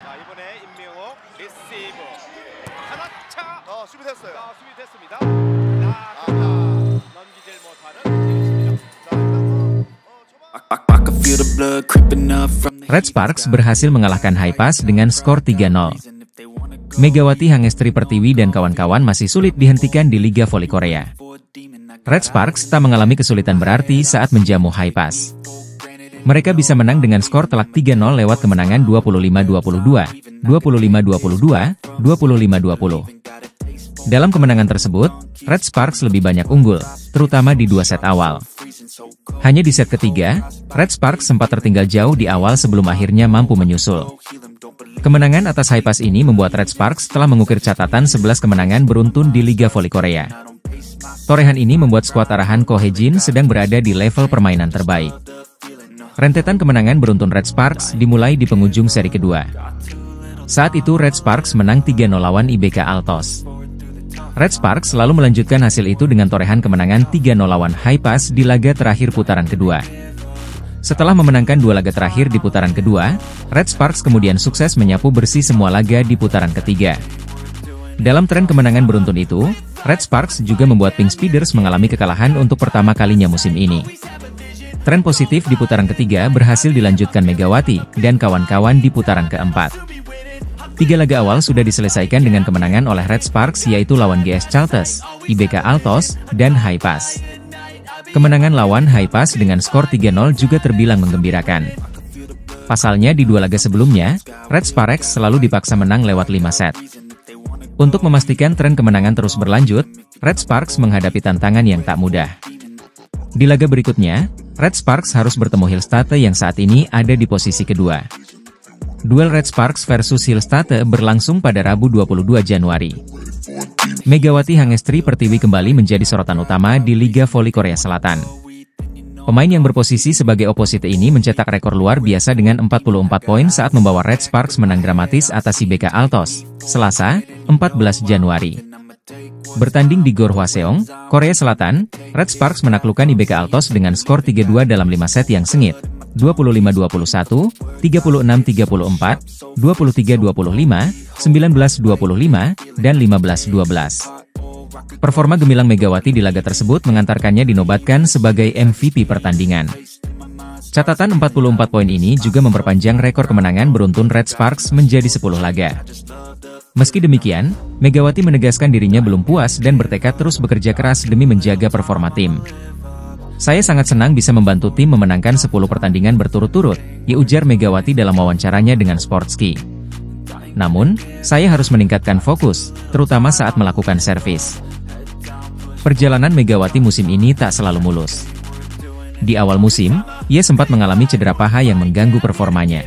자, 이번에 임명옥 리시브. 하나 차. 수비됐어요. 수비됐습니다. 넘기질 못하는 Red Sparks berhasil mengalahkan Haipas dengan skor 3-0. Megawati Hangestri Pertiwi dan kawan-kawan masih sulit dihentikan di Liga Voli Korea. Red Sparks tak mengalami kesulitan berarti saat menjamu Haipas. Mereka bisa menang dengan skor telak 3-0 lewat kemenangan 25-22, 25-22, 25-20. Dalam kemenangan tersebut, Red Sparks lebih banyak unggul, terutama di 2 set awal. Hanya di set ketiga, Red Sparks sempat tertinggal jauh di awal sebelum akhirnya mampu menyusul. Kemenangan atas Haipas ini membuat Red Sparks telah mengukir catatan 11 kemenangan beruntun di Liga Voli Korea. Torehan ini membuat skuad arahan Ko Hye-jin sedang berada di level permainan terbaik. Rentetan kemenangan beruntun Red Sparks dimulai di penghujung seri kedua. Saat itu Red Sparks menang 3-0 lawan IBK Altos. Red Sparks selalu melanjutkan hasil itu dengan torehan kemenangan 3-0 lawan Haipas di laga terakhir putaran kedua. Setelah memenangkan 2 laga terakhir di putaran kedua, Red Sparks kemudian sukses menyapu bersih semua laga di putaran ketiga. Dalam tren kemenangan beruntun itu, Red Sparks juga membuat Pink Speeders mengalami kekalahan untuk pertama kalinya musim ini. Tren positif di putaran ketiga berhasil dilanjutkan Megawati dan kawan-kawan di putaran keempat. 3 laga awal sudah diselesaikan dengan kemenangan oleh Red Sparks yaitu lawan GS Chaltes, IBK Altos, dan Haipas. Kemenangan lawan Haipas dengan skor 3-0 juga terbilang menggembirakan. Pasalnya di 2 laga sebelumnya, Red Sparks selalu dipaksa menang lewat 5 set. Untuk memastikan tren kemenangan terus berlanjut, Red Sparks menghadapi tantangan yang tak mudah. Di laga berikutnya, Red Sparks harus bertemu Hillstate yang saat ini ada di posisi kedua. Duel Red Sparks versus Hillstate berlangsung pada Rabu 22 Januari. Megawati Hangestri Pertiwi kembali menjadi sorotan utama di Liga Voli Korea Selatan. Pemain yang berposisi sebagai oposite ini mencetak rekor luar biasa dengan 44 poin saat membawa Red Sparks menang dramatis atas IBK Altos, Selasa, 14 Januari. Bertanding di Gor Hwaseong, Korea Selatan, Red Sparks menaklukkan IBK Altos dengan skor 3-2 dalam 5 set yang sengit, 25-21, 36-34, 23-25, 19-25, dan 15-12. Performa gemilang Megawati di laga tersebut mengantarkannya dinobatkan sebagai MVP pertandingan. Catatan 44 poin ini juga memperpanjang rekor kemenangan beruntun Red Sparks menjadi 10 laga. Meski demikian, Megawati menegaskan dirinya belum puas dan bertekad terus bekerja keras demi menjaga performa tim. Saya sangat senang bisa membantu tim memenangkan 10 pertandingan berturut-turut, ujar Megawati dalam wawancaranya dengan Sportski. Namun, saya harus meningkatkan fokus, terutama saat melakukan servis. Perjalanan Megawati musim ini tak selalu mulus. Di awal musim, ia sempat mengalami cedera paha yang mengganggu performanya.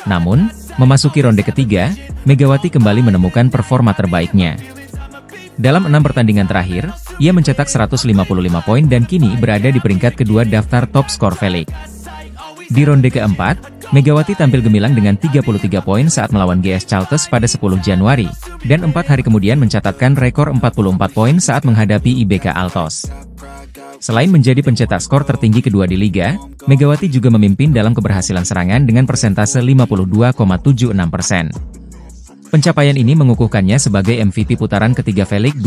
Namun, memasuki ronde ketiga, Megawati kembali menemukan performa terbaiknya. Dalam 6 pertandingan terakhir, ia mencetak 155 poin dan kini berada di peringkat kedua daftar top skor V-League. Di ronde keempat, Megawati tampil gemilang dengan 33 poin saat melawan GS Chaltes pada 10 Januari, dan 4 hari kemudian mencatatkan rekor 44 poin saat menghadapi IBK Altos. Selain menjadi pencetak skor tertinggi kedua di Liga, Megawati juga memimpin dalam keberhasilan serangan dengan persentase 52,76%. Pencapaian ini mengukuhkannya sebagai MVP putaran ketiga V-League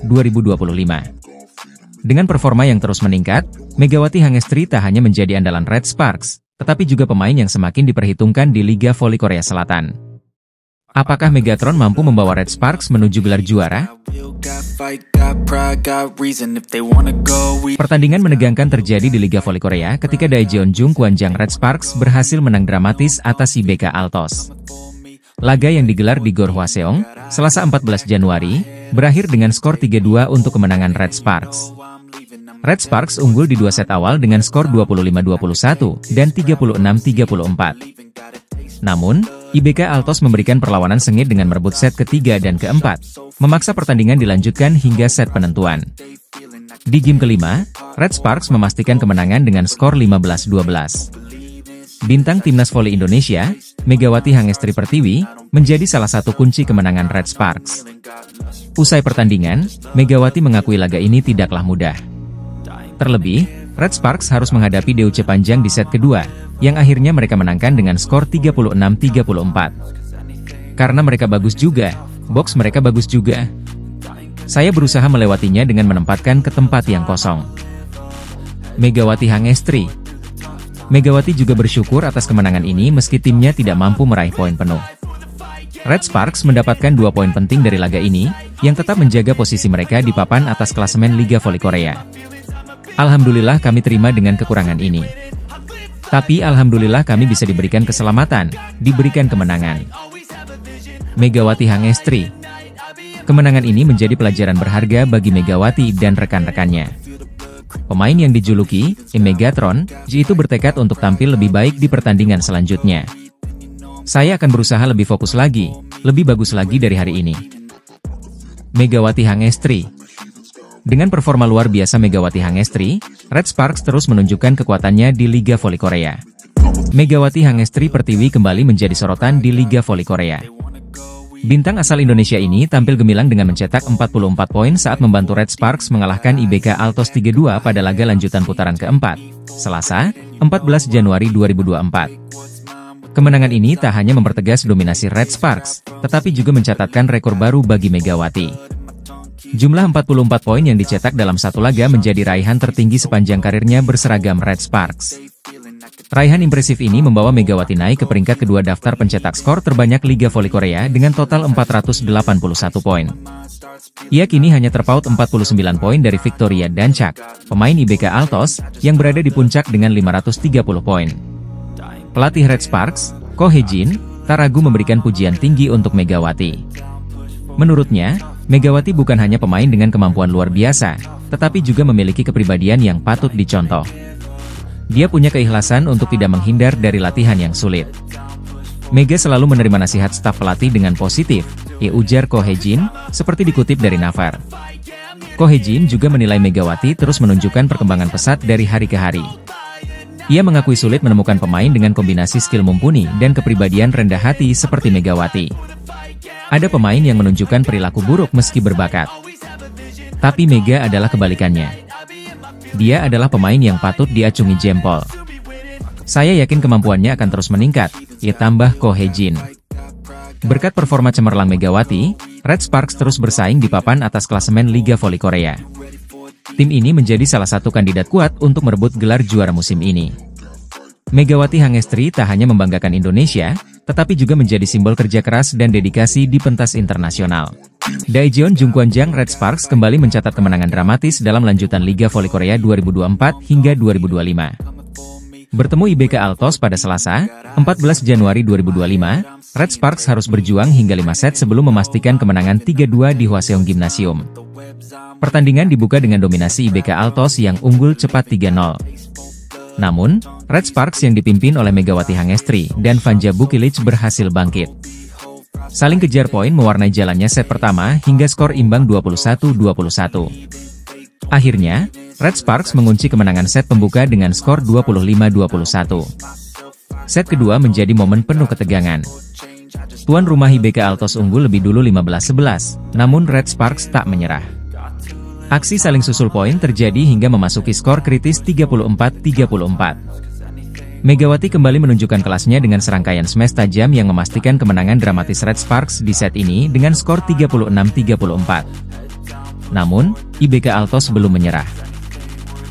2024-2025. Dengan performa yang terus meningkat, Megawati Hangestri tak hanya menjadi andalan Red Sparks, tetapi juga pemain yang semakin diperhitungkan di Liga Voli Korea Selatan. Apakah Megatron mampu membawa Red Sparks menuju gelar juara? Pertandingan menegangkan terjadi di Liga Voli Korea ketika Daejeonjung Kwanjang Red Sparks berhasil menang dramatis atas IBK Altos. Laga yang digelar di Gor Hwaseong, Selasa 14 Januari, berakhir dengan skor 3-2 untuk kemenangan Red Sparks. Red Sparks unggul di 2 set awal dengan skor 25-21 dan 36-34. Namun, IBK Altos memberikan perlawanan sengit dengan merebut set ketiga dan keempat, memaksa pertandingan dilanjutkan hingga set penentuan. Di game kelima, Red Sparks memastikan kemenangan dengan skor 15-12. Bintang Timnas Voli Indonesia, Megawati Hangestri Pertiwi, menjadi salah satu kunci kemenangan Red Sparks. Usai pertandingan, Megawati mengakui laga ini tidaklah mudah. Terlebih, Red Sparks harus menghadapi DUC panjang di set kedua, yang akhirnya mereka menangkan dengan skor 36-34. Karena mereka bagus juga, box mereka bagus juga. Saya berusaha melewatinya dengan menempatkan ke tempat yang kosong. Megawati Hangestri. Megawati juga bersyukur atas kemenangan ini meski timnya tidak mampu meraih poin penuh. Red Sparks mendapatkan 2 poin penting dari laga ini, yang tetap menjaga posisi mereka di papan atas klasemen Liga Voli Korea. Alhamdulillah kami terima dengan kekurangan ini. Tapi alhamdulillah kami bisa diberikan keselamatan, diberikan kemenangan. Megawati Hangestri. Kemenangan ini menjadi pelajaran berharga bagi Megawati dan rekan-rekannya. Pemain yang dijuluki Megatron, Ji itu bertekad untuk tampil lebih baik di pertandingan selanjutnya. Saya akan berusaha lebih fokus lagi, lebih bagus lagi dari hari ini. Megawati Hangestri. Dengan performa luar biasa Megawati Hangestri, Red Sparks terus menunjukkan kekuatannya di Liga Voli Korea. Megawati Hangestri Pertiwi kembali menjadi sorotan di Liga Voli Korea. Bintang asal Indonesia ini tampil gemilang dengan mencetak 44 poin saat membantu Red Sparks mengalahkan IBK Altos 3-2 pada laga lanjutan putaran keempat, Selasa, 14 Januari 2024. Kemenangan ini tak hanya mempertegas dominasi Red Sparks, tetapi juga mencatatkan rekor baru bagi Megawati. Jumlah 44 poin yang dicetak dalam satu laga menjadi raihan tertinggi sepanjang karirnya berseragam Red Sparks. Raihan impresif ini membawa Megawati naik ke peringkat kedua daftar pencetak skor terbanyak Liga Voli Korea dengan total 481 poin. Ia kini hanya terpaut 49 poin dari Victoria Dancak, pemain IBK Altos, yang berada di puncak dengan 530 poin. Pelatih Red Sparks, Ko Hye-jin, tak ragu memberikan pujian tinggi untuk Megawati. Menurutnya, Megawati bukan hanya pemain dengan kemampuan luar biasa, tetapi juga memiliki kepribadian yang patut dicontoh. Dia punya keikhlasan untuk tidak menghindar dari latihan yang sulit. Mega selalu menerima nasihat staf pelatih dengan positif, ujar Ko Hye-jin, seperti dikutip dari Naver. Ko Hye-jin juga menilai Megawati terus menunjukkan perkembangan pesat dari hari ke hari. Ia mengakui sulit menemukan pemain dengan kombinasi skill mumpuni dan kepribadian rendah hati seperti Megawati. Ada pemain yang menunjukkan perilaku buruk meski berbakat. Tapi Mega adalah kebalikannya. Dia adalah pemain yang patut diacungi jempol. Saya yakin kemampuannya akan terus meningkat, tambah Ko Hye-jin. Berkat performa cemerlang Megawati, Red Sparks terus bersaing di papan atas klasemen Liga Voli Korea. Tim ini menjadi salah satu kandidat kuat untuk merebut gelar juara musim ini. Megawati Hangestri tak hanya membanggakan Indonesia, tetapi juga menjadi simbol kerja keras dan dedikasi di pentas internasional. Daejeon Jungkwanjang Red Sparks kembali mencatat kemenangan dramatis dalam lanjutan Liga Voli Korea 2024 hingga 2025. Bertemu IBK Altos pada Selasa, 14 Januari 2025, Red Sparks harus berjuang hingga 5 set sebelum memastikan kemenangan 3-2 di Hwaseong Gymnasium. Pertandingan dibuka dengan dominasi IBK Altos yang unggul cepat 3-0. Namun, Red Sparks yang dipimpin oleh Megawati Hangestri dan Vanja Bukilic berhasil bangkit. Saling kejar poin mewarnai jalannya set pertama hingga skor imbang 21-21. Akhirnya, Red Sparks mengunci kemenangan set pembuka dengan skor 25-21. Set kedua menjadi momen penuh ketegangan. Tuan rumah IBK Altos unggul lebih dulu 15-11, namun Red Sparks tak menyerah. Aksi saling susul poin terjadi hingga memasuki skor kritis 34-34. Megawati kembali menunjukkan kelasnya dengan serangkaian smash tajam yang memastikan kemenangan dramatis Red Sparks di set ini dengan skor 36-34. Namun, IBK Altos belum menyerah.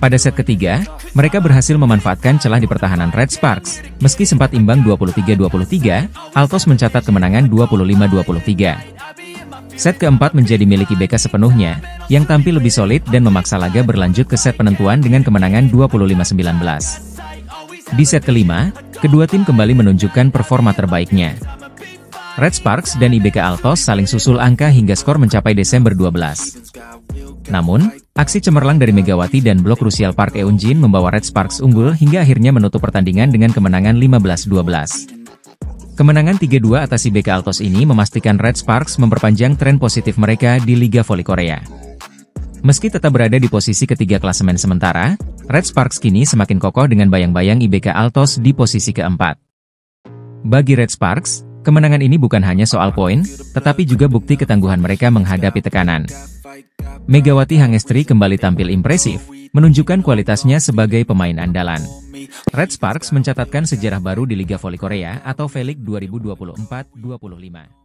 Pada set ketiga, mereka berhasil memanfaatkan celah di pertahanan Red Sparks. Meski sempat imbang 23-23, Altos mencatat kemenangan 25-23. Set keempat menjadi milik IBK sepenuhnya, yang tampil lebih solid dan memaksa laga berlanjut ke set penentuan dengan kemenangan 25-19. Di set kelima, kedua tim kembali menunjukkan performa terbaiknya. Red Sparks dan IBK Altos saling susul angka hingga skor mencapai Desember 12. Namun, aksi cemerlang dari Megawati dan blok krusial Park Eun-jin membawa Red Sparks unggul hingga akhirnya menutup pertandingan dengan kemenangan 15-12. Kemenangan 3-2 atas IBK Altos ini memastikan Red Sparks memperpanjang tren positif mereka di Liga Voli Korea. Meski tetap berada di posisi ketiga klasemen sementara, Red Sparks kini semakin kokoh dengan bayang-bayang IBK Altos di posisi keempat. Bagi Red Sparks, Kemenangan ini bukan hanya soal poin, tetapi juga bukti ketangguhan mereka menghadapi tekanan. Megawati Hangestri kembali tampil impresif, menunjukkan kualitasnya sebagai pemain andalan. Red Sparks mencatatkan sejarah baru di Liga Voli Korea atau V-League 2024-25.